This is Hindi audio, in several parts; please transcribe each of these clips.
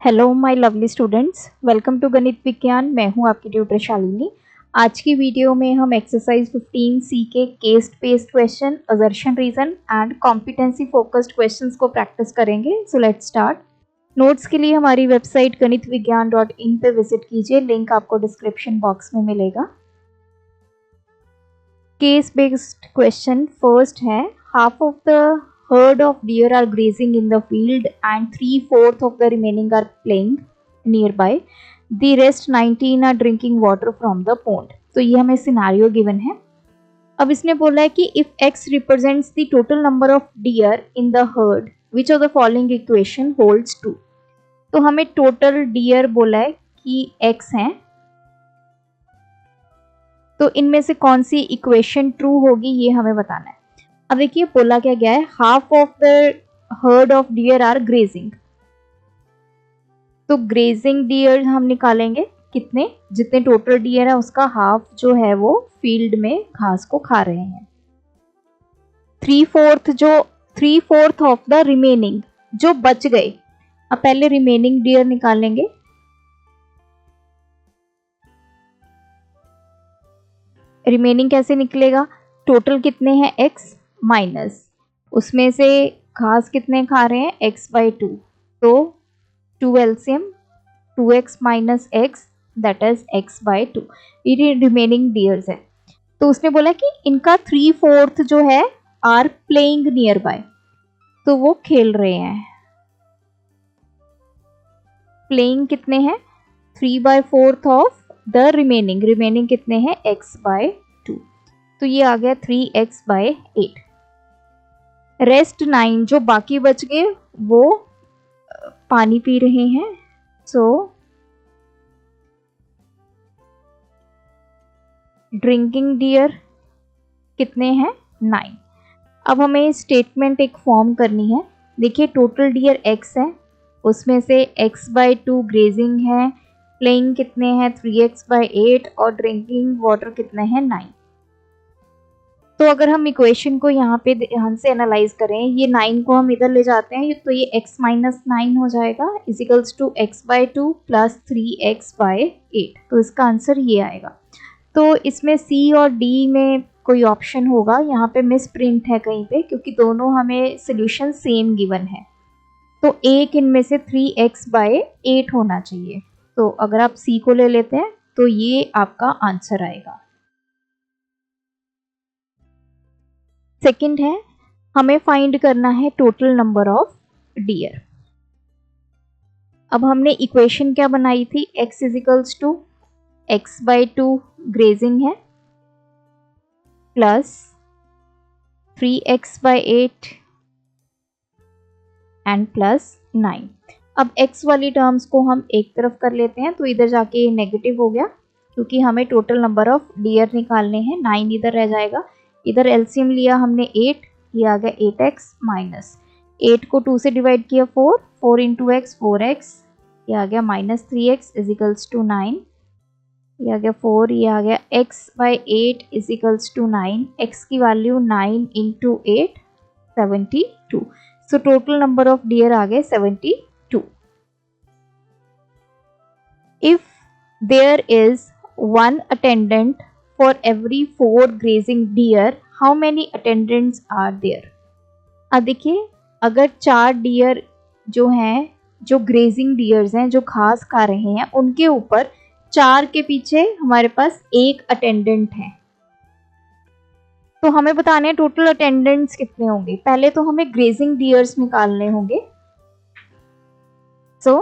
Hello my lovely students, welcome to Ganit Vigyan. मैं हूं आपकी ट्यूटर शालिनी। आज की वीडियो में हम एक्सरसाइज 15 सी के case based question, assertion reason and competency focused questions को प्रैक्टिस करेंगे। So let's start. नोट्स के लिए हमारी वेबसाइट ganitviggyan.in पे विजिट कीजिए, लिंक आपको डिस्क्रिप्शन बॉक्स में मिलेगा। केस बेस्ड क्वेश्चन फर्स्ट है, half of the herd of deer are grazing in the field and 3/4 of the remaining are playing nearby. The rest 19 are drinking water from the pond. तो ये हमें सिनारियो गिवन है। अब इसने बोला है कि if x represents the total number of deer in the herd, which of the following equation holds true? तो हमें टोटल डियर बोला है कि x है, तो इनमें से कौन सी इक्वेशन ट्रू होगी ये हमें बताना है। अब देखिए बोला क्या गया है, half of the herd of deer are grazing. तो ग्रेजिंग डियर हम निकालेंगे कितने, जितने टोटल डियर है उसका हाफ जो है वो फील्ड में घास को खा रहे हैं। 3/4 ऑफ द रिमेनिंग जो बच गए। अब पहले रिमेनिंग डियर निकालेंगे। रिमेनिंग कैसे निकलेगा, टोटल कितने हैं x माइनस उसमें से घास कितने खा रहे हैं x/2, तो 2 LCM 2x minus x that is x/2। ये रिमेनिंग डियर्स है। तो उसने बोला कि इनका 3/4 जो है आर प्लेइंग नियर बाय, तो वो खेल रहे हैं। प्लेइंग कितने हैं, 3/4 ऑफ द रिमेनिंग कितने हैं x/2, तो ये आ गया 3x/8। रेस्ट 9 जो बाकी बच गए वो पानी पी रहे हैं। सो ड्रिंकिंग डियर कितने हैं 9। अब हमें स्टेटमेंट एक फॉर्म करनी है। देखिए टोटल डियर x है, उसमें से x/2 ग्रेजिंग है, प्लेइंग कितने हैं 3x/8 और ड्रिंकिंग वाटर कितने हैं 9। तो अगर हम इक्वेशन को यहाँ पे ध्यान से एनालाइज करें, ये 9 को हम इधर ले जाते हैं तो ये x माइनस 9 हो जाएगा इजिकल्स टू x/2 प्लस 3x/8। तो इसका आंसर ये आएगा। तो इसमें C और D में कोई ऑप्शन होगा, यहाँ पे मिस प्रिंट है कहीं पे, क्योंकि दोनों हमें सोल्यूशन सेम गिवन है। तो एक इनमें से 3x/8 होना चाहिए। तो अगर आप C को ले लेते हैं तो ये आपका आंसर आएगा। सेकंड है, हमें फाइंड करना है टोटल नंबर ऑफ डियर। अब हमने इक्वेशन क्या बनाई थी, x is equals to x/2 grazing है प्लस 3x/8 एंड प्लस 9। अब x वाली टर्म्स को हम एक तरफ कर लेते हैं, तो इधर जाके ये नेगेटिव हो गया क्योंकि हमें टोटल नंबर ऑफ डियर निकालने हैं। 9 इधर रह जाएगा, इधर एलसीएम लिया हमने 8, ये आ गया 8x माइनस 8 को 2 से डिवाइड किया 4 इंटू x 4x, ये आ गया माइनस 3x इजिकल्स टू 9, ये आ गया 4, ये आ गया x/8 इजिकल्स टू 9। x की value 9 into 8 72। So total number of deer आ गए 72। If there is 1 attendant for every 4 grazing deer, how many attendants are there? अब देखिए अगर 4 डियर जो हैं, जो ग्रेजिंग डियर्स हैं, जो घास खा रहे हैं, उनके ऊपर 4 के पीछे हमारे पास एक अटेंडेंट है, तो हमें बताने हैं टोटल अटेंडेंट्स कितने होंगे। पहले तो हमें ग्रेजिंग डियर्स निकालने होंगे। सो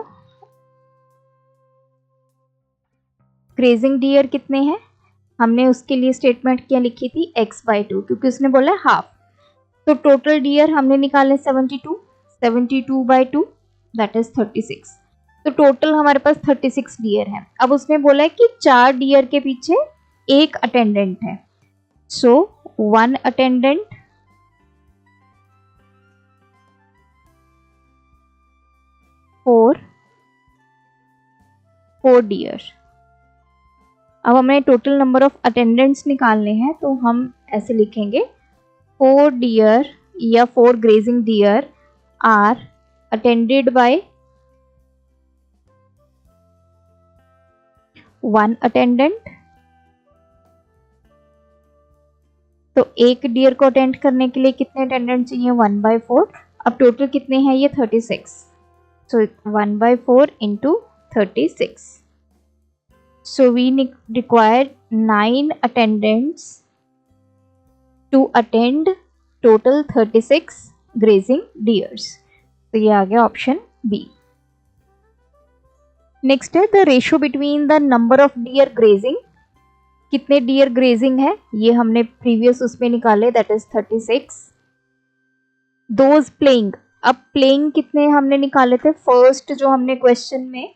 ग्रेजिंग डियर कितने हैं, हमने उसके लिए स्टेटमेंट क्या लिखी थी x/2, क्योंकि उसने बोला है हाफ। तो टोटल डियर हमने निकाले 72/2 दैट इज 36। तो टोटल हमारे पास 36 डियर हैं। अब उसने बोला है कि 4 डियर के पीछे एक अटेंडेंट है, सो 1 अटेंडेंट फॉर 4 डियर। अब हमें टोटल नंबर ऑफ अटेंडेंट्स निकालने हैं, तो हम ऐसे लिखेंगे 4 डियर या 4 grazing deer are attended by 1 attendant, तो एक डियर को अटेंड करने के लिए कितने अटेंडेंट चाहिए 1/4। अब टोटल कितने हैं ये 36, so 1/4 into 36, so we require 9 attendants to attend total 36 grazing deers। तो ये आ गया ऑप्शन बी। नेक्स्ट है the ratio between the number of dear grazing, कितने डियर ग्रेजिंग है ये हमने प्रीवियस उसमें निकाले, दैट इज 36। दोज प्लेइंग, अब प्लेइंग कितने हमने निकाले थे, फर्स्ट जो हमने क्वेश्चन में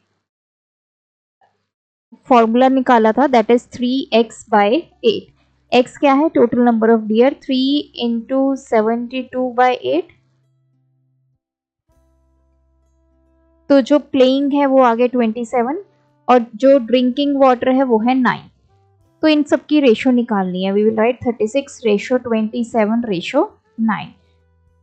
फॉर्मूला निकाला था दैट इज 3x/8। x क्या है, total number of dear, 3 into 72/8, तो जो प्लेइंग है वो आ गया 27 और जो ड्रिंकिंग वाटर है वो है 9। तो इन सब की रेशियो निकालनी है, वी विल राइट 36:27:9।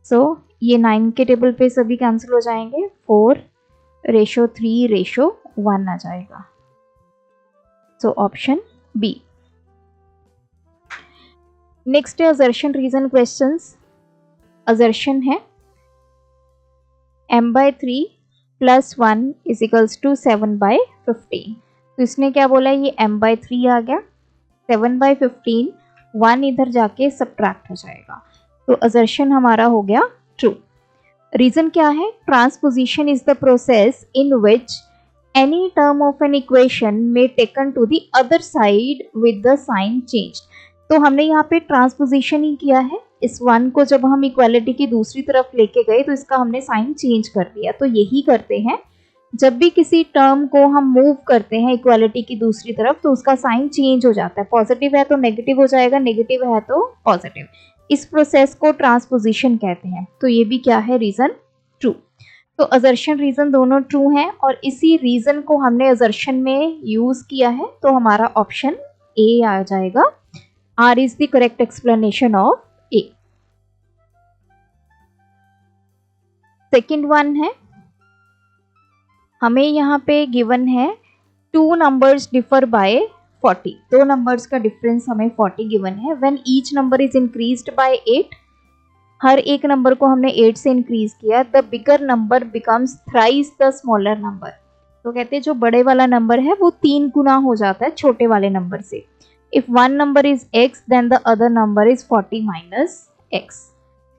सो ये 9 के टेबल पे सभी कैंसिल हो जाएंगे, 4:3:1 आ जाएगा। So option B. नेक्स्ट है असर्शन रीजन क्वेश्चंस। असर्शन है m/3 + 1 = 7/15। तो इसने क्या बोला, ये m/3 आ गया, 7/15, 1 इधर जाके सब्ट्रैक्ट हो जाएगा, तो असर्शन हमारा हो गया ट्रू। रीजन क्या है, transposition is the process in which any term of an equation में taken to the other side with the sign changed. तो हमने यहाँ पे ट्रांसपोजिशन ही किया है, इस 1 को जब हम इक्वालिटी की दूसरी तरफ लेके गए तो इसका हमने साइन चेंज कर दिया। तो यही करते हैं, जब भी किसी टर्म को हम मूव करते हैं इक्वालिटी की दूसरी तरफ तो उसका साइन चेंज हो जाता है, पॉजिटिव है तो नेगेटिव हो जाएगा, नेगेटिव है तो पॉजिटिव। इस प्रोसेस को ट्रांसपोजिशन कहते हैं। तो ये भी क्या है, रीजन ट्रू। तो असर्शन रीजन दोनों ट्रू हैं और इसी रीजन को हमने असर्शन में यूज किया है, तो हमारा ऑप्शन ए आ जाएगा। R is the correct explanation of A. Second one है, हमें यहाँ पे गिवन है 2 नंबर्स डिफर बाय 40, 2 नंबर्स का डिफरेंस हमें 40 गिवन है। When each number is increased by 8, हर एक नंबर को हमने 8 से इंक्रीज किया, the bigger number becomes thrice the smaller number. तो कहते हैं जो बड़े वाला नंबर है वो 3 गुना हो जाता है छोटे वाले नंबर से। If one number is x then the other number is 40 - x।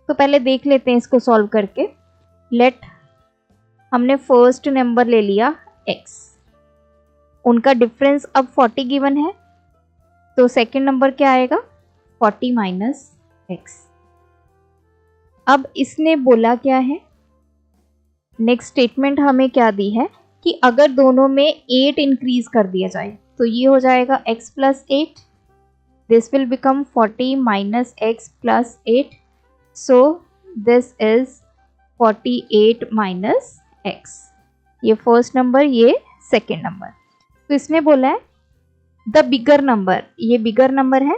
तो पहले देख लेते हैं इसको सॉल्व करके। लेट, हमने फर्स्ट नंबर ले लिया x, उनका डिफरेंस अब 40 गिवन है, तो सेकंड नंबर क्या आएगा 40 - x। अब इसने बोला क्या है, नेक्स्ट स्टेटमेंट हमें क्या दी है कि अगर दोनों में 8 इंक्रीज कर दिया जाए तो ये हो जाएगा x + 8, this will become 40 - x + 8, so this is 48 - x। ये फर्स्ट नंबर, ये सेकेंड नंबर। तो इसमें बोला है द बिगर नंबर, ये बिगर नंबर है,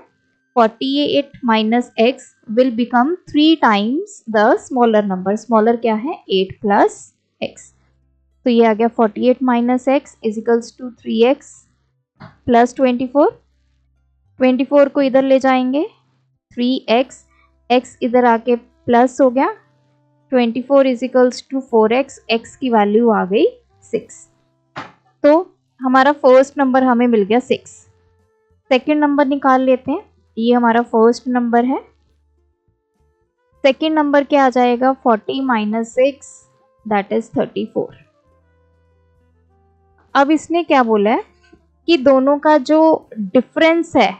48 - x will become 3 times the smaller number. Smaller क्या है 8 + x। तो ये आ गया 48 - x = 3x + 24, 24 को इधर ले जाएंगे, 3x, x इधर आके प्लस हो गया, 24 = 4x, x की वैल्यू आ गई 6। तो हमारा फर्स्ट नंबर हमें मिल गया 6। सेकेंड नंबर निकाल लेते हैं, ये हमारा फर्स्ट नंबर है, सेकेंड नंबर क्या आ जाएगा 40 - 6 दैट इज 34। अब इसने क्या बोला है कि दोनों का जो डिफरेंस है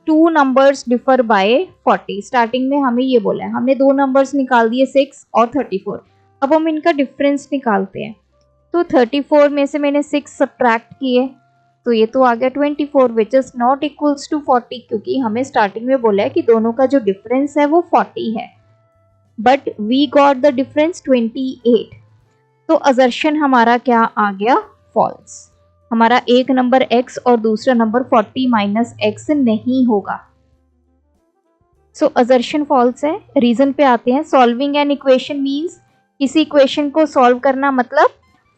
2 नंबर्स डिफर बाय 40। स्टार्टिंग में हमें ये बोला है, हमने 2 नंबर्स निकाल दिए 6 और 34। अब हम इनका डिफरेंस निकालते हैं, तो 34 में से मैंने 6 सब्ट्रैक्ट किए तो ये तो आ गया 24 which is not equals to 40, क्योंकि हमें स्टार्टिंग में बोला है कि दोनों का जो डिफरेंस है वो 40 है, but we got the difference 28। तो असर्शन हमारा क्या आ गया फॉल्स। हमारा एक नंबर x और दूसरा नंबर 40 - x नहीं होगा। सो असर्शन फॉल्स है। रीजन पे आते हैं। सॉल्विंग एन इक्वेशन मींस, किसी इक्वेशन को सॉल्व करना मतलब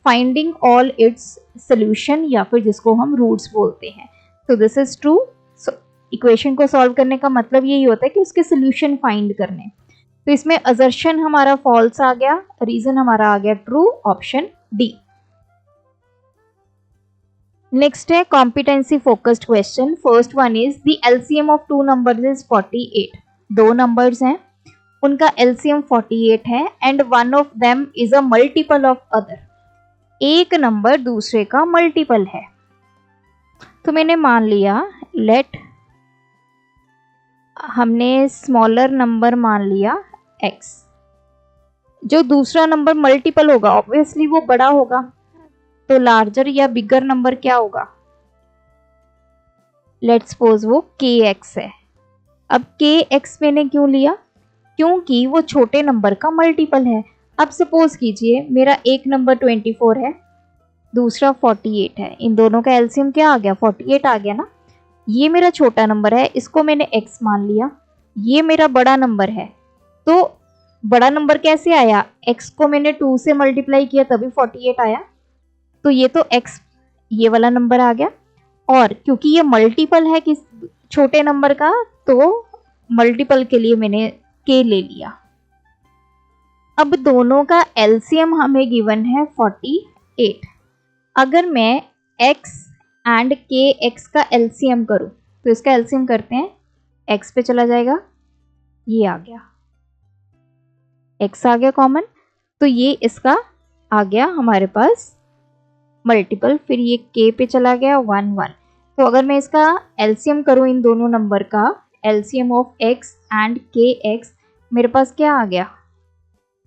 फाइंडिंग ऑल इट्स सोल्यूशन, या फिर जिसको हम रूट्स बोलते हैं। तो दिस इज ट्रू। इक्वेशन को सॉल्व करने का मतलब यही होता है कि उसके सोल्यूशन फाइंड करने। तो इसमें असर्शन हमारा फॉल्स आ गया, रीजन हमारा आ गया ट्रू, ऑप्शन डी। नेक्स्ट है competency focused question. First one is the LCM of two numbers is 48। दो नंबर्स हैं, उनका एलसीएम 48 है and one of them is a multiple of other. एक नंबर दूसरे का मल्टीपल है। तो मैंने मान लिया, लेट, हमने स्मॉलर नंबर मान लिया x, जो दूसरा नंबर मल्टीपल होगा ऑब्वियसली वो बड़ा होगा, तो लार्जर या बिगर नंबर क्या होगा? लेट्स सपोज वो kx है। अब kx मैंने क्यों लिया? क्योंकि वो छोटे नंबर का मल्टीपल है। अब सपोज कीजिए मेरा एक नंबर 24 है, दूसरा 48 है, इन दोनों का एलसीएम क्या आ गया? 48 आ गया ना। ये मेरा छोटा नंबर है, इसको मैंने x मान लिया, ये मेरा बड़ा नंबर है। तो बड़ा नंबर कैसे आया? x को मैंने 2 से मल्टीप्लाई किया तभी 48 आया। तो ये तो x ये वाला नंबर आ गया, और क्योंकि ये मल्टीपल है किस छोटे नंबर का, तो मल्टीपल के लिए मैंने k ले लिया। अब दोनों का एलसीएम हमें गिवन है 48। अगर मैं x एंड kx का एलसीएम करूं, तो इसका एलसीएम करते हैं, x पे चला जाएगा, ये आ गया, x आ गया कॉमन, तो ये इसका आ गया हमारे पास मल्टीपल, फिर ये k पे चला गया 1 1। तो अगर मैं इसका एलसीएम करूं इन दोनों नंबर का, LCM of x and kx, मेरे पास क्या आ गया?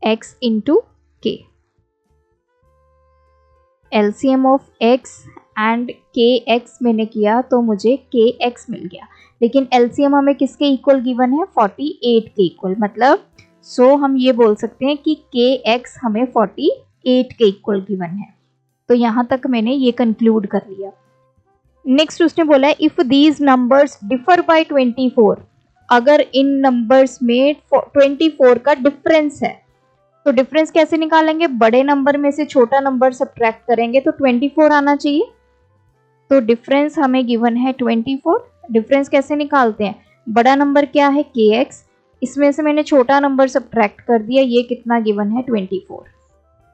x into k। LCM of x and kx मैंने किया तो मुझे kx मिल गया, लेकिन एलसीएम हमें किसके इक्वल गिवन है? 48 के इक्वल। मतलब सो हम ये बोल सकते हैं कि kx हमें 48 के इक्वल गिवन है। तो यहां तक मैंने ये कंक्लूड कर लिया। नेक्स्ट उसने बोला है if these numbers differ bye 24, अगर इन नंबर्स में 24 का डिफरेंस है, तो डिफरेंस कैसे निकालेंगे? बड़े नंबर में से छोटा नंबर सब्ट्रैक्ट करेंगे तो 24 आना चाहिए। तो डिफरेंस हमें गिवन है 24। डिफरेंस कैसे निकालते हैं? बड़ा नंबर क्या है? kx, इसमें से मैंने छोटा नंबर सब्ट्रैक्ट कर दिया, ये कितना गिवन है? 24।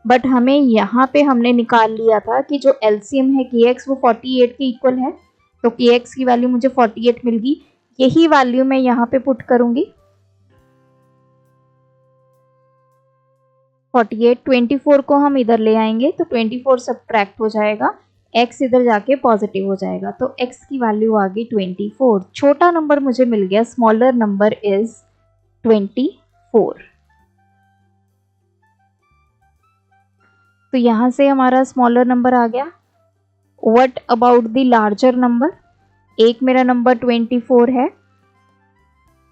बट हमें यहाँ पे हमने निकाल लिया था कि जो एलसीएम है kx वो 48 के इक्वल है, तो kx की वैल्यू मुझे 48 मिल गई। यही वैल्यू मैं यहाँ पे पुट करूंगी, 48, 24 को हम इधर ले आएंगे तो 24 सब्ट्रैक्ट हो जाएगा, x इधर जाके पॉजिटिव हो जाएगा, तो x की वैल्यू आ गई 24। छोटा नंबर मुझे मिल गया, स्मॉलर नंबर इज 24। तो यहां से हमारा स्मॉलर नंबर आ गया। What about the larger number? एक मेरा नंबर 24 है,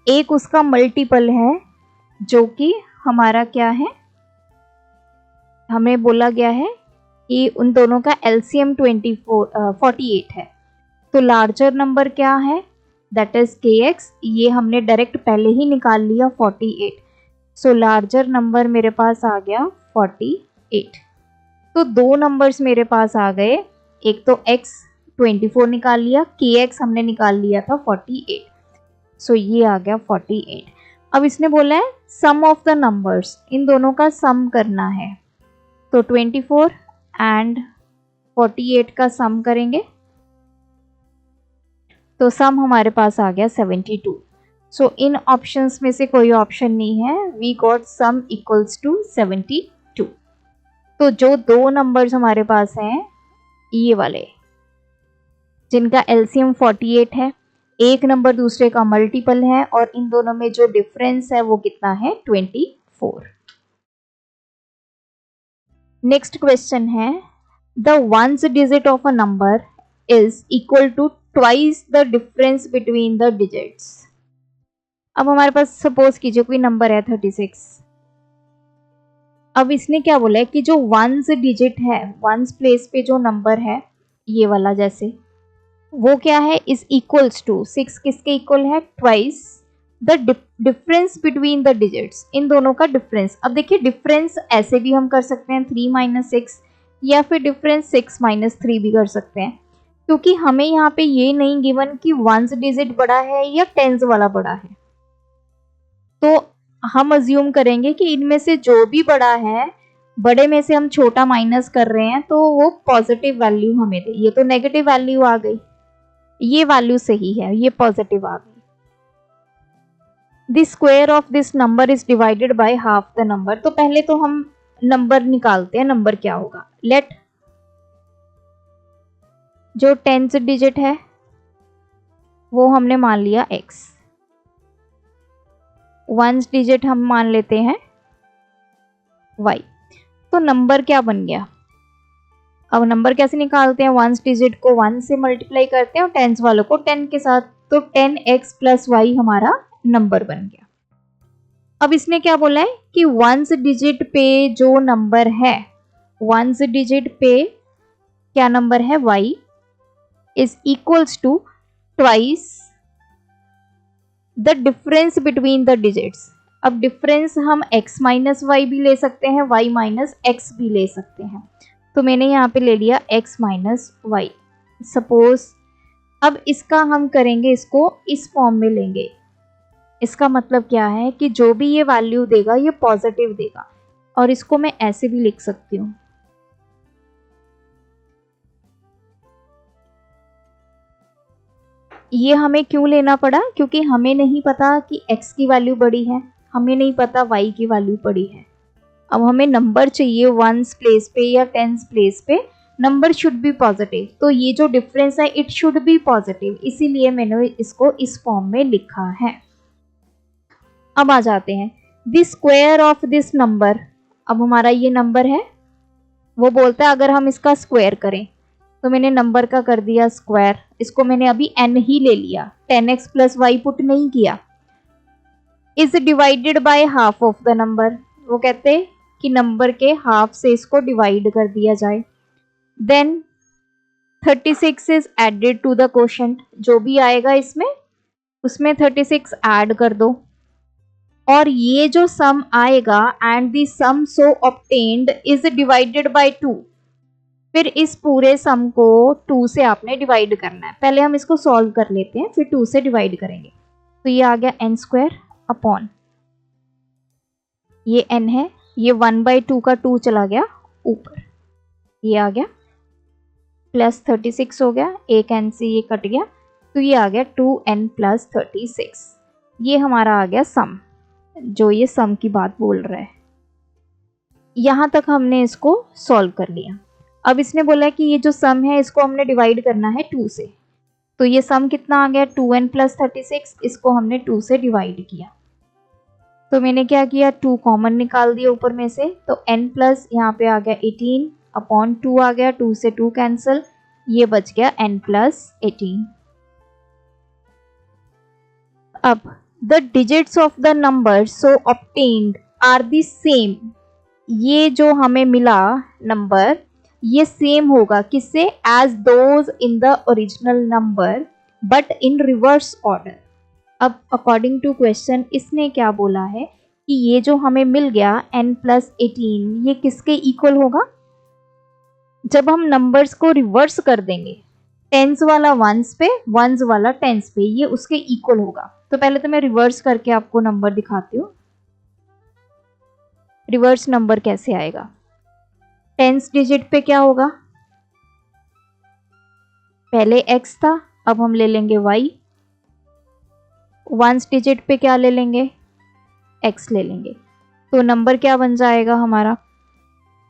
एक उसका मल्टीपल है जो कि हमारा क्या है, हमें बोला गया है कि उन दोनों का एलसीएम 48 है। तो लार्जर नंबर क्या है? That is kx। ये हमने डायरेक्ट पहले ही निकाल लिया 48। सो लार्जर नंबर मेरे पास आ गया 48। तो दो नंबर्स मेरे पास आ गए, एक तो x 24 निकाल लिया, kx हमने निकाल लिया था 48। सो ये आ गया 48। अब इसने बोला है सम ऑफ द नंबर्स, इन दोनों का सम करना है। तो 24 एंड 48 का सम करेंगे तो सम हमारे पास आ गया 72। सो इन ऑप्शंस में से कोई ऑप्शन नहीं है, we got sum equals to 72। तो जो दो नंबर्स हमारे पास हैं ये वाले जिनका एलसीएम 48 है, एक नंबर दूसरे का मल्टीपल है, और इन दोनों में जो डिफरेंस है वो कितना है? 24। नेक्स्ट क्वेश्चन है the ones digit of a number is equal to twice the difference between the digits. अब हमारे पास सपोज कीजिए कोई नंबर है 36। अब इसने क्या बोला है कि जो वंस डिजिट है, वंस प्लेस पे जो नंबर है ये वाला जैसे, वो क्या है? इज इक्वल्स टू 6 किसके इक्वल है? Twice the difference between the digits, इन दोनों का डिफरेंस। अब देखिए डिफरेंस ऐसे भी हम कर सकते हैं 3 - 6, या फिर डिफरेंस 6 माइनस 3 भी कर सकते हैं, क्योंकि हमें यहाँ पे ये नहीं गिवन कि वंस डिजिट बड़ा है या टेंस वाला बड़ा है। तो हम अज्यूम करेंगे कि इनमें से जो भी बड़ा है, बड़े में से हम छोटा माइनस कर रहे हैं तो वो पॉजिटिव वैल्यू हमें दे। ये तो नेगेटिव वैल्यू आ गई, ये वैल्यू सही है, ये पॉजिटिव आ गई। The square of this number is divided by half the number. तो पहले तो हम नंबर निकालते हैं, नंबर क्या होगा। लेट जो टेंथ डिजिट है वो हमने मान लिया x, वंस डिजिट हम मान लेते हैं y। तो नंबर क्या बन गया। अब नंबर कैसे निकालते हैं, वंस डिजिट को 1 से मल्टीप्लाई करते हैं और टेंस वालों को 10 के साथ, तो 10x प्लस y हमारा नंबर बन गया। अब इसने क्या बोला है कि वंस डिजिट पे जो नंबर है, वंस डिजिट पे क्या नंबर है y is equals to twice the difference between the digits. अब डिफरेंस हम x माइनस वाई भी ले सकते हैं, y माइनस एक्स भी ले सकते हैं। तो मैंने यहाँ पे ले लिया x माइनस वाई। सपोज अब इसका हम करेंगे, इसको इस फॉर्म में लेंगे। इसका मतलब क्या है कि जो भी ये वैल्यू देगा ये पॉजिटिव देगा, और इसको मैं ऐसे भी लिख सकती हूँ। ये हमें क्यों लेना पड़ा, क्योंकि हमें नहीं पता कि x की वैल्यू बड़ी है, हमें नहीं पता y की वैल्यू बड़ी है। अब हमें नंबर चाहिए वंस प्लेस पे या टेंस प्लेस पे, नंबर शुड बी पॉजिटिव। तो ये जो डिफरेंस है इट शुड बी पॉजिटिव, इसीलिए मैंने इसको इस फॉर्म में लिखा है। अब आ जाते हैं the square of this number. अब हमारा ये नंबर है, वो बोलता है अगर हम इसका स्क्वायर करें, तो मैंने नंबर का कर दिया स्क्वायर। इसको मैंने अभी n ही ले लिया, 10x प्लस वाई पुट नहीं किया। Is divided by half of the number, वो कहते हैं कि नंबर के हाफ से इसको डिवाइड कर दिया जाए। Then 36 is added to the quotient, जो भी आएगा इसमें उसमें 36 ऐड कर दो, और ये जो सम आएगा and the sum so obtained is divided by 2। फिर इस पूरे सम को 2 से आपने डिवाइड करना है। पहले हम इसको सॉल्व कर लेते हैं, फिर 2 से डिवाइड करेंगे। तो ये आ गया n स्क्वायर अपॉन ये n है, ये 1/2 का 2 चला गया ऊपर, ये आ गया प्लस 36 हो गया, एक n से ये कट गया, तो ये आ गया 2n प्लस 36। ये हमारा आ गया सम, जो ये सम की बात बोल रहा है। यहां तक हमने इसको सॉल्व कर लिया। अब इसने बोला कि ये जो सम है इसको हमने डिवाइड करना है 2 से, तो ये सम कितना आ गया 2n प्लस 36, इसको हमने 2 से डिवाइड किया। तो मैंने क्या किया, 2 कॉमन निकाल दिया ऊपर में से, तो n प्लस यहाँ पे आ गया 18 अपॉन 2 आ गया, 2 से 2 कैंसिल, ये बच गया n प्लस 18। अब the digits of the number so obtained are the same, ये जो हमें मिला नंबर ये सेम होगा किससे, as those in the original number but in reverse order. अब अकॉर्डिंग टू क्वेश्चन इसने क्या बोला है कि ये जो हमें मिल गया n प्लस 18 ये किसके इक्वल होगा, जब हम नंबर्स को रिवर्स कर देंगे, टेंस वाला वंस पे वंस वाला टेंस पे, ये उसके इक्वल होगा। तो पहले तो मैं रिवर्स करके आपको नंबर दिखाती हूँ। रिवर्स नंबर कैसे आएगा, टेंस डिजिट पे क्या होगा, पहले x था, अब हम ले लेंगे y। वंस डिजिट पे क्या ले लेंगे, x ले लेंगे, तो नंबर क्या बन जाएगा हमारा,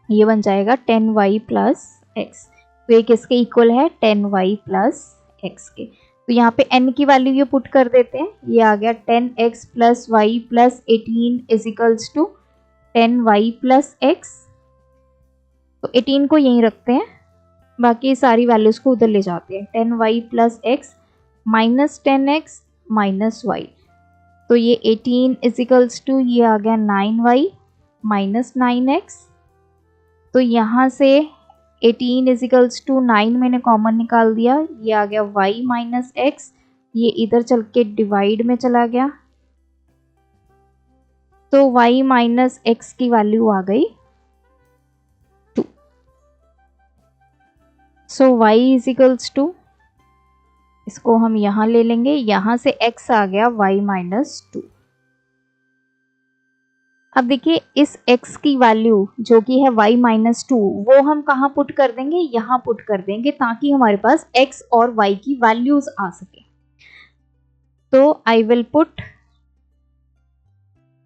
ये बन जाएगा 10y प्लस एक्स। तो ये किसके इक्वल है, 10y प्लस एक्स के। तो यहाँ पे n की वैल्यू ये पुट कर देते हैं, ये आ गया 10x plus y plus 18 is equals to 10y plus x. तो 18 को यहीं रखते हैं, बाकी सारी वैल्यूज को उधर ले जाते हैं। 10y plus x minus 10x minus y, तो ये 18 इजिकल्स टू ये आ गया 9y माइनस 9x। तो यहाँ से 18 इजिकल्स टू 9 मैंने कॉमन निकाल दिया, ये आ गया y माइनस एक्स, ये इधर चल के डिवाइड में चला गया, तो y माइनस एक्स की वैल्यू आ गई 2। सो y इज इक्वल्स टू, इसको हम यहाँ ले लेंगे, यहाँ से x आ गया y माइनस 2। अब देखिए इस x की वैल्यू जो कि है y माइनस 2, वो हम कहाँ पुट कर देंगे, यहाँ पुट कर देंगे, ताकि हमारे पास x और y की वैल्यूज आ सके। तो I will put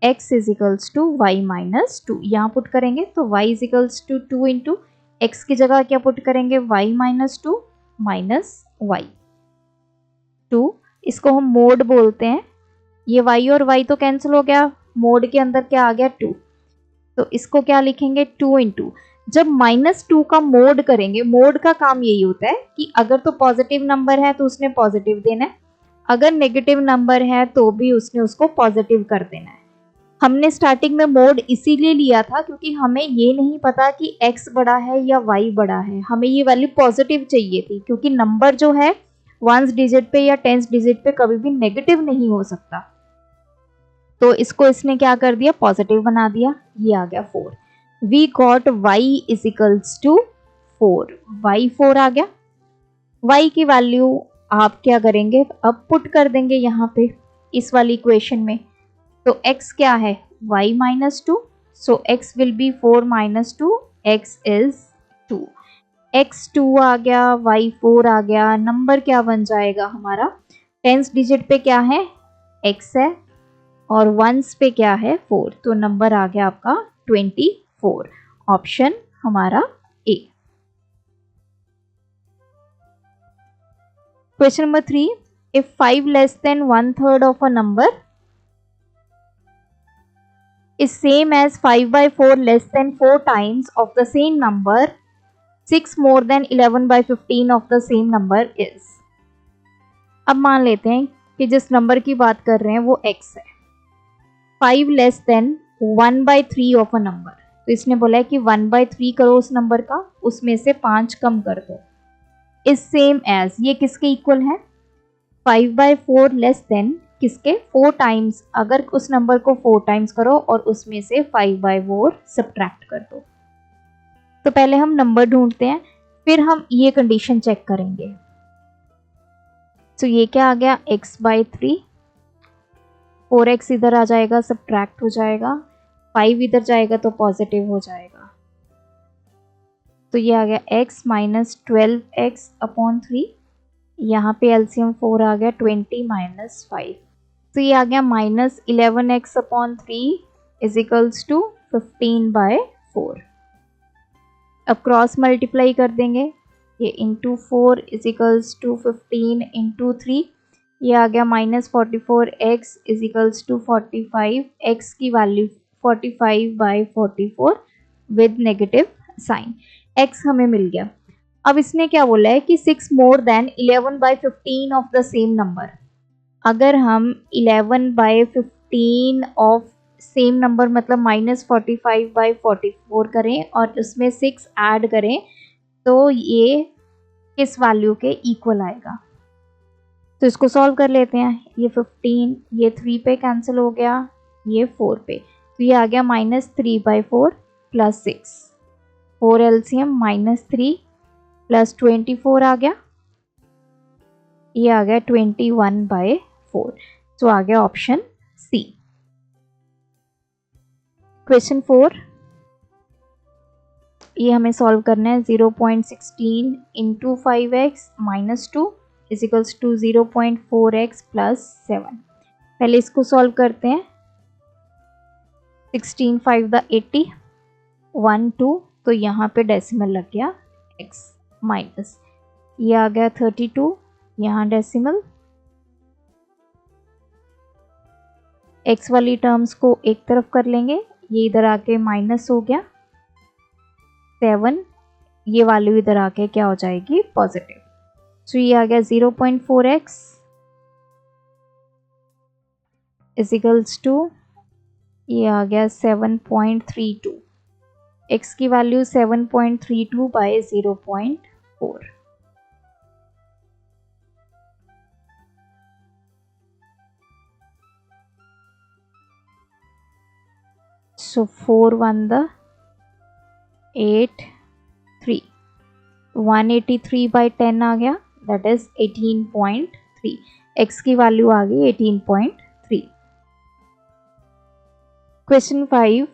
x is equals to y minus 2, यहाँ पुट करेंगे तो y is equals to 2 into x की जगह क्या पुट करेंगे, y माइनस 2 माइनस वाई 2, इसको हम मोड बोलते हैं। ये y और y तो कैंसिल हो गया, मोड के अंदर क्या आ गया 2, तो इसको क्या लिखेंगे 2 इंटू, जब -2 का मोड करेंगे, मोड का काम यही होता है कि अगर तो पॉजिटिव नंबर है तो उसने पॉजिटिव देना है, अगर नेगेटिव नंबर है तो भी उसने उसको पॉजिटिव कर देना है। हमने स्टार्टिंग में मोड इसीलिए लिया था क्योंकि हमें ये नहीं पता कि x बड़ा है या y बड़ा है, हमें ये वैल्यू पॉजिटिव चाहिए थी, क्योंकि नंबर जो है 1 डिजिट पे या 10 डिजिट पे कभी भी नेगेटिव नहीं हो सकता। तो इसको इसने क्या कर दिया, पॉजिटिव बना दिया, ये आ गया 4। We got y is equals to 4, y 4 आ गया। y की वैल्यू आप क्या करेंगे, अब पुट कर देंगे यहाँ पे इस वाली इक्वेशन में। तो x क्या है, y minus 2, so x will be 4 minus 2, x is 2, x 2 आ गया, y 4 आ गया, नंबर क्या बन जाएगा हमारा, 10 डिजिट पे क्या है, x है, और वंस पे क्या है 4, तो नंबर आ गया आपका 24, ऑप्शन हमारा A. Question number 3, if 5 less than 1/3 of a number is same as 5/4 less than 4 times of the same number, 6 more than 11/15 of the same number is। अब मान लेते हैं कि जिस नंबर की बात कर रहे हैं वो x है, 5 less than 1/3 of a number, तो इसने बोला है कि 1/3 करो उस नंबर का, उसमें से 5 कम कर दो, इज सेम एज, ये किसके इक्वल है, 5/4 लेस देन किसके, 4 टाइम्स, अगर उस नंबर को 4 टाइम्स करो और उसमें से 5/4 सब्ट्रैक्ट कर दो। तो पहले हम नंबर ढूंढते हैं, फिर हम ये कंडीशन चेक करेंगे। तो ये क्या आ गया, x/3, 4x इधर आ जाएगा, सब्ट्रैक्ट हो जाएगा, 5 इधर जाएगा तो पॉजिटिव हो जाएगा, तो ये आ गया x माइनस 12x/3, यहाँ पे एलसीएम 4 आ गया, 20 माइनस 5, तो ये आ गया minus 11x/3 is equals to 15/4। अब क्रॉस मल्टीप्लाई कर देंगे, ये into 4 is equals to 15 into 3, ये आ गया -44x is equals to 45, x की value 45/44 with negative sign, x हमें मिल गया। अब इसने क्या बोला है कि 6 more than 11/15 of the same number, अगर हम 11/15 ऑफ सेम नंबर मतलब -45/44 करें और उसमें 6 ऐड करें तो ये किस वैल्यू के इक्वल आएगा। तो इसको सॉल्व कर लेते हैं, ये 15, ये 3 पे कैंसिल हो गया, ये 4 पे, तो ये आ गया -3/4 प्लस 6, 4 एलसीएम -3 प्लस 24 आ गया, ये आ गया 21/4, तो आ गया ऑप्शन सी। क्वेश्चन 4, ये हमें सॉल्व करना है, 0.16 into 5x minus 2 is equals to 0.4x plus 7। पहले इसको सॉल्व करते हैं, 16 5 द 80, 1 2, तो यहाँ पे डेसिमल लग गया x माइनस, ये आ गया 32, यहाँ डेसिमल, x वाली टर्म्स को एक तरफ कर लेंगे, ये इधर आके माइनस हो गया 7, ये वैल्यू इधर आके क्या हो जाएगी, पॉजिटिव, तो ये आ गया 0.4x इज इक्वल्स टू, ये आ गया 7.32, x की वैल्यू 7.32/0.4। So 4 1 the 8 3, 183/10 आ गया, दैट इज 18.3। x की वैल्यू आ गई 18.3। Question 5,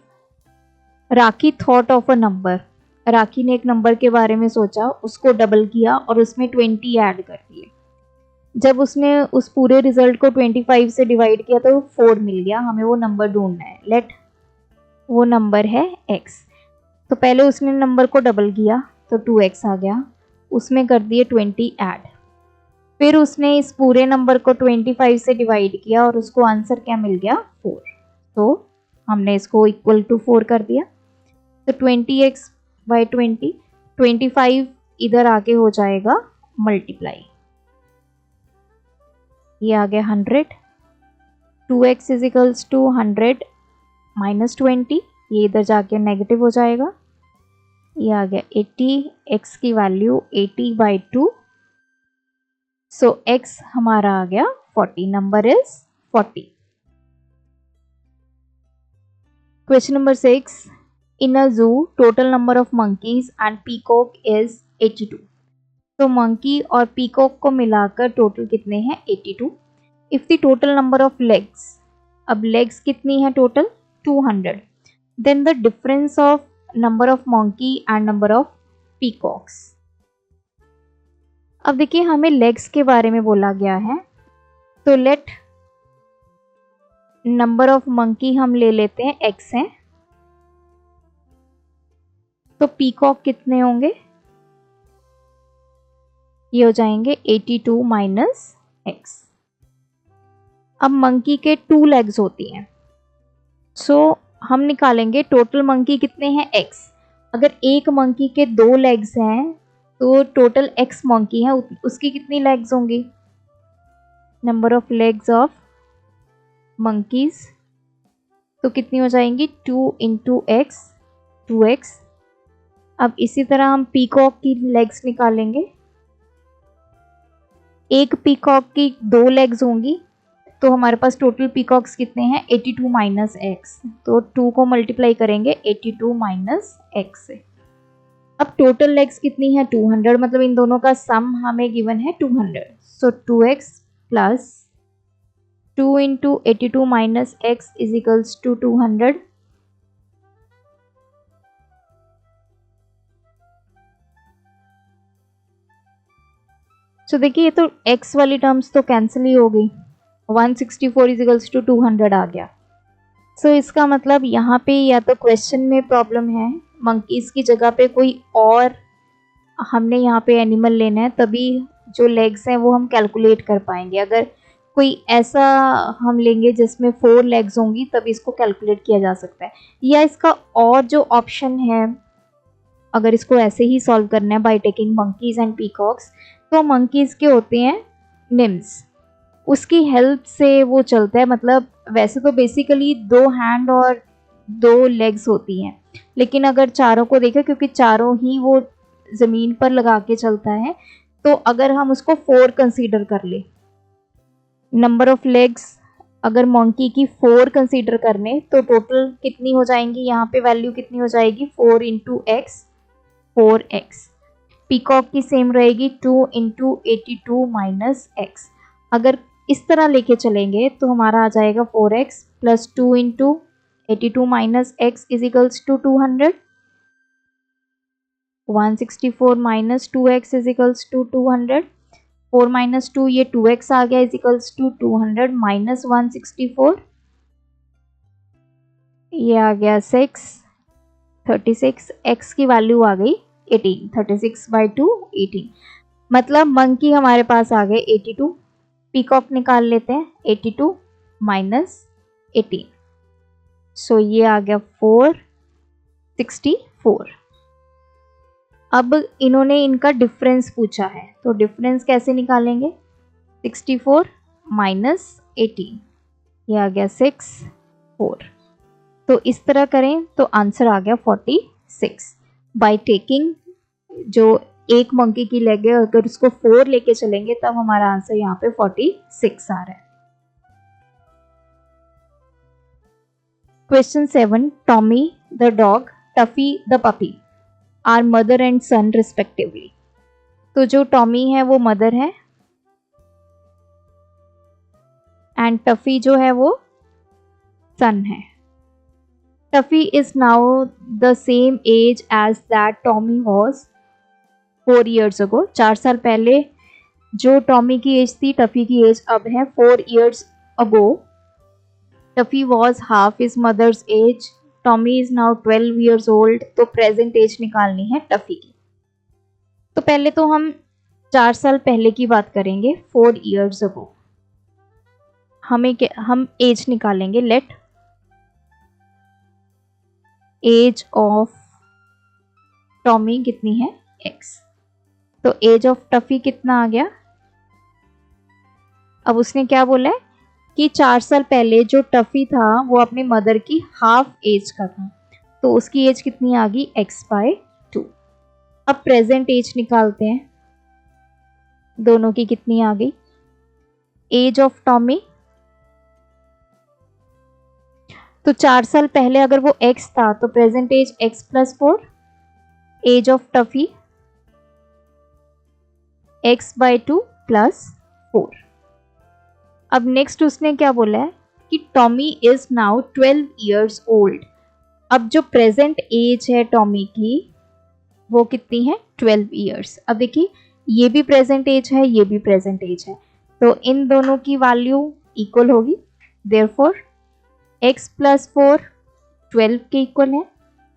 Rakhi thought of a number. Rakhi ने एक नंबर के बारे में सोचा, उसको डबल किया और उसमें 20 ऐड कर दिए। जब उसने उस पूरे रिजल्ट को 25 से डिवाइड किया तो 4 मिल गया। हमें वो नंबर ढूंढना है। लेट वो नंबर है x। तो पहले उसने नंबर को डबल किया तो 2x आ गया, उसमें कर दिए 20 ऐड। फिर उसने इस पूरे नंबर को 25 से डिवाइड किया और उसको आंसर क्या मिल गया 4। तो हमने इसको इक्वल टू 4 कर दिया। तो 20x/20, 25 इधर आके हो जाएगा मल्टीप्लाई, ये आ गया 100। 2x is equals to 100 minus 20, ये इधर जाके नेगेटिव हो जाएगा, ये आ गया 80। x की वैल्यू 80/2, सो x हमारा आ गया 40। Number is 40। क्वेश्चन नंबर 6, इन अ जू total number of monkeys and peacock is 82। तो मंकी और पीकॉक को मिलाकर टोटल कितने हैं 82। If the total number of legs, अब लेग्स कितनी है total 200, then the difference of number of monkey and number of peacocks. अब देखिए हमें लेग्स के बारे में बोला गया है, तो लेट नंबर ऑफ मंकी हम ले लेते हैं x है, तो पीकॉक कितने होंगे, ये हो जाएंगे 82 माइनस x। अब मंकी के 2 लेग्स होती हैं, सो हम निकालेंगे टोटल मंकी कितने हैं x। अगर एक मंकी के 2 लेग्स हैं तो टोटल x मंकी है, उसकी कितनी लेग्स होंगी, number of legs of monkeys, तो कितनी हो जाएंगी 2 इंटू एक्स, 2x। अब इसी तरह हम पीकॉक की लेग्स निकालेंगे, एक पीकॉक की 2 लेग्स होंगी, तो हमारे पास टोटल पीकॉक्स कितने हैं 82 माइनस एक्स, तो 2 को मल्टीप्लाई करेंगे 82 माइनस एक्स से। अब टोटल लेग्स कितनी है 200, मतलब इन दोनों का सम हमें गिवन है 200, so 2x plus 2 into 82 minus x is equals to 200। So देखिए ये तो x वाली टर्म्स तो कैंसिल ही हो गई, 164 इज इक्वल्स टू 200 आ गया। सो इसका मतलब यहाँ पे या तो क्वेश्चन में प्रॉब्लम है, मंकीज की जगह पे कोई और हमने यहाँ पे एनिमल लेना है, तभी जो लेग्स हैं वो हम कैलकुलेट कर पाएंगे। अगर कोई ऐसा हम लेंगे जिसमें 4 लेग्स होंगी तभी इसको कैलकुलेट किया जा सकता है। या इसका और जो ऑप्शन है, अगर इसको ऐसे ही सॉल्व करना है by taking monkeys and peacocks, तो मंकीज के होते हैं निम्स, उसकी हेल्प से वो चलता है। मतलब वैसे तो बेसिकली 2 हैंड और 2 लेग्स होती हैं, लेकिन अगर चारों को देखें, क्योंकि चारों ही वो ज़मीन पर लगा के चलता है, तो अगर हम उसको 4 कंसीडर कर ले, नंबर ऑफ लेग्स अगर मंकी की 4 कंसीडर करने, तो टोटल कितनी हो जाएंगी, यहाँ पे वैल्यू कितनी हो जाएगी 4 इंटू एक्स, 4x। पीकॉक की सेम रहेगी 2 इंटू 82 माइनस एक्स। अगर इस तरह लेके चलेंगे तो हमारा आ जाएगा 4x plus 2 into 82 minus x is equals to 200। 164 minus 2x is equals to 200। 4 minus 2 ये 2x आ गया इज इक्वल्स टू 200 माइनस 164, ये आ गया 6, 36। x की वैल्यू आ गई 18, 36/2 18। मतलब मंकी हमारे पास आ गए 82, पीकॉक निकाल लेते हैं 82 माइनस 18, सो ये आ गया 464। अब इन्होंने इनका डिफरेंस पूछा है, तो डिफरेंस कैसे निकालेंगे, 64 माइनस 18, ये आ गया 64। तो इस तरह करें तो आंसर आ गया 46। बाय टेकिंग जो एक मंकी की लेग है, अगर उसको 4 लेके चलेंगे तब हमारा आंसर यहाँ पे 46 आ रहा है। Question 7, Tommy the dog, Tuffy the puppy are mother and son respectively. तो जो टॉमी है वो मदर है एंड टफी जो है वो सन है. Tuffy is now the same age as that Tommy was 4 years ago. 4 साल पहले जो टॉमी की एज थी, टफी की एज अब है 4 years ago. Tuffy was half his mother's age. Tommy is now 12 years old. तो प्रेजेंट एज निकालनी है टफी की. तो पहले तो हम 4 साल पहले की बात करेंगे, 4 years ago. हम एज निकालेंगे. लेट एज ऑफ टॉमी कितनी है, x. तो एज ऑफ टफी कितना आ गया. अब उसने क्या बोला है कि 4 साल पहले जो टफी था वो अपनी मदर की हाफ एज का था, तो उसकी एज कितनी आ गई, x/2. अब प्रेजेंट एज निकालते हैं, दोनों की कितनी आ गई. एज ऑफ टॉमी, तो 4 साल पहले अगर वो x था तो present age x+4. Age of Tuffy x/2 + 4. अब नेक्स्ट उसने क्या बोला है कि Tommy is now 12 years old. अब जो प्रेजेंट एज है टॉमी की वो कितनी है, 12 years. अब देखिए ये भी प्रेजेंट एज है, ये भी प्रेजेंट एज है, तो इन दोनों की वैल्यू इक्वल होगी. देयरफॉर x+4 12 के इक्वल है.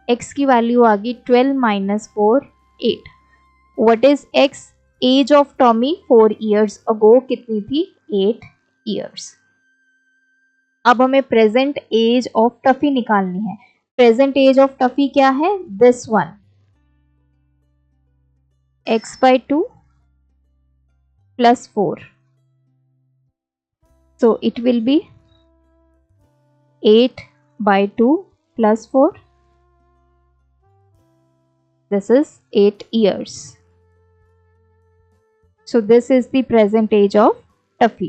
x की वैल्यू आ गई 12 - 4 8. What is x. Age of Tommy 4 years ago कितनी थी, 8 years. अब हमें प्रेजेंट एज ऑफ टफी निकालनी है. प्रेजेंट एज ऑफ टफी क्या है, this one, x/2 + 4. So it will be 8/2 + 4. This is 8 years. So this is the present age of Tuffy.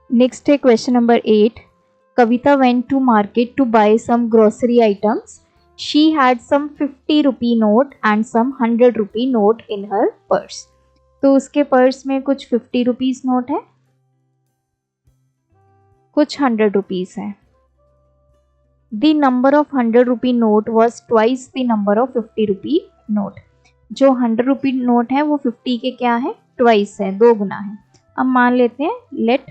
Next है question number 8. Kavita went to market to buy some grocery items. She had some 50 rupee note and some 100 rupee note in her purse. तो उसके पर्स में कुछ 50 रुपीज नोट है, कुछ 100 रुपीज है. The number of 100 rupee note was twice the number of 50 rupee note. जो 100 रुपी नोट है वो 50 के क्या है, ट्वाइस है, 2 गुना है. अब मान लेते हैं लेट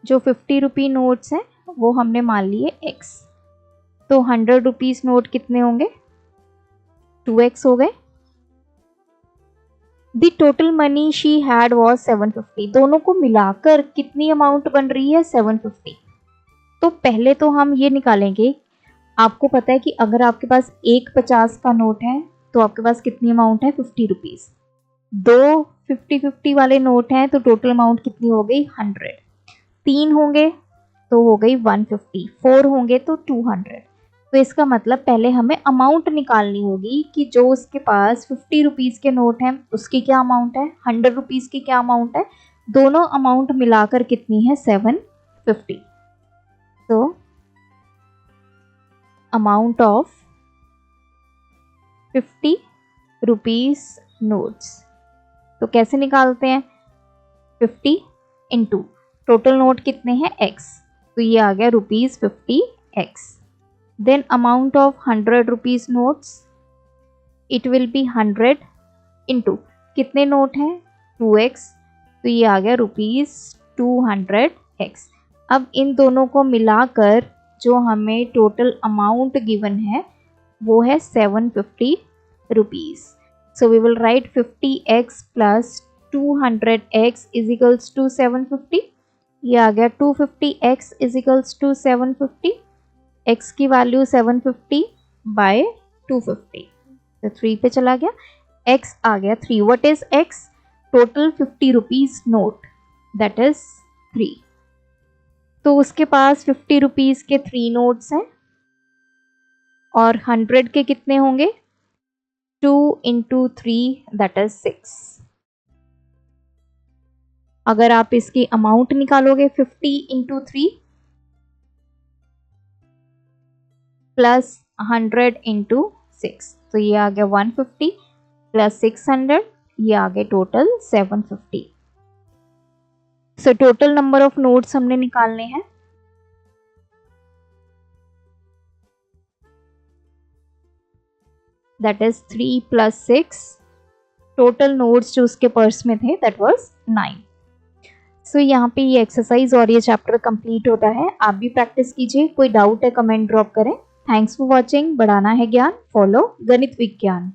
जो 50 रुपी नोट्स हैं वो हमने मान लिए x. तो 100 रुपीज नोट कितने होंगे, 2x हो गए. The total money she had was 750. दोनों को मिलाकर कितनी अमाउंट बन रही है, 750. तो पहले तो हम ये निकालेंगे, आपको पता है कि अगर आपके पास एक 50 का नोट है तो आपके पास कितनी अमाउंट है, 50 रुपीज. 2 50-50 वाले नोट हैं तो टोटल अमाउंट कितनी हो गई, 100. 3 होंगे तो हो गई 150, 4 होंगे तो 200. तो इसका मतलब पहले हमें अमाउंट निकालनी होगी कि जो उसके पास 50 रुपीज के नोट हैं उसकी क्या अमाउंट है, 100 रुपीज की क्या अमाउंट है. दोनों अमाउंट मिलाकर कितनी है, 750. तो अमाउंट ऑफ 50 रुपीज नोट्स, तो कैसे निकालते हैं, 50 इंटू टोटल नोट कितने हैं, x. तो ये आ गया ₹50x. Then amount of 100 rupees notes, it will be 100 into कितने नोट हैं, 2x. तो ये आ गया ₹200x. अब इन दोनों को मिलाकर जो हमें टोटल अमाउंट गिवन है वो है 750 rupees. So we will write 50x + 200x = 750. ये आ गया 250x = 750. x की वैल्यू 750 बाय 250, तो 3 पे चला गया. x आ गया 3. What is x, total 50 rupees note, that is 3. तो उसके पास 50 रुपीज के 3 नोट्स हैं और 100 के कितने होंगे, 2 × 3 दैट इज 6. अगर आप इसकी अमाउंट निकालोगे 50 × 3 प्लस 100 इंटू 6, तो ये आ गया 150 प्लस 600, ये आ गए total 750। So total number of nodes हमने निकालने हैं। That is 3 plus 6। Total nodes जो उसके पर्स में थे दैट वाज 9। सो यहाँ पे ये एक्सरसाइज और ये चैप्टर कंप्लीट होता है। आप भी प्रैक्टिस कीजिए, कोई डाउट है कमेंट ड्रॉप करें। Thanks for watching. बढ़ाना है ज्ञान, फॉलो गणित विज्ञान।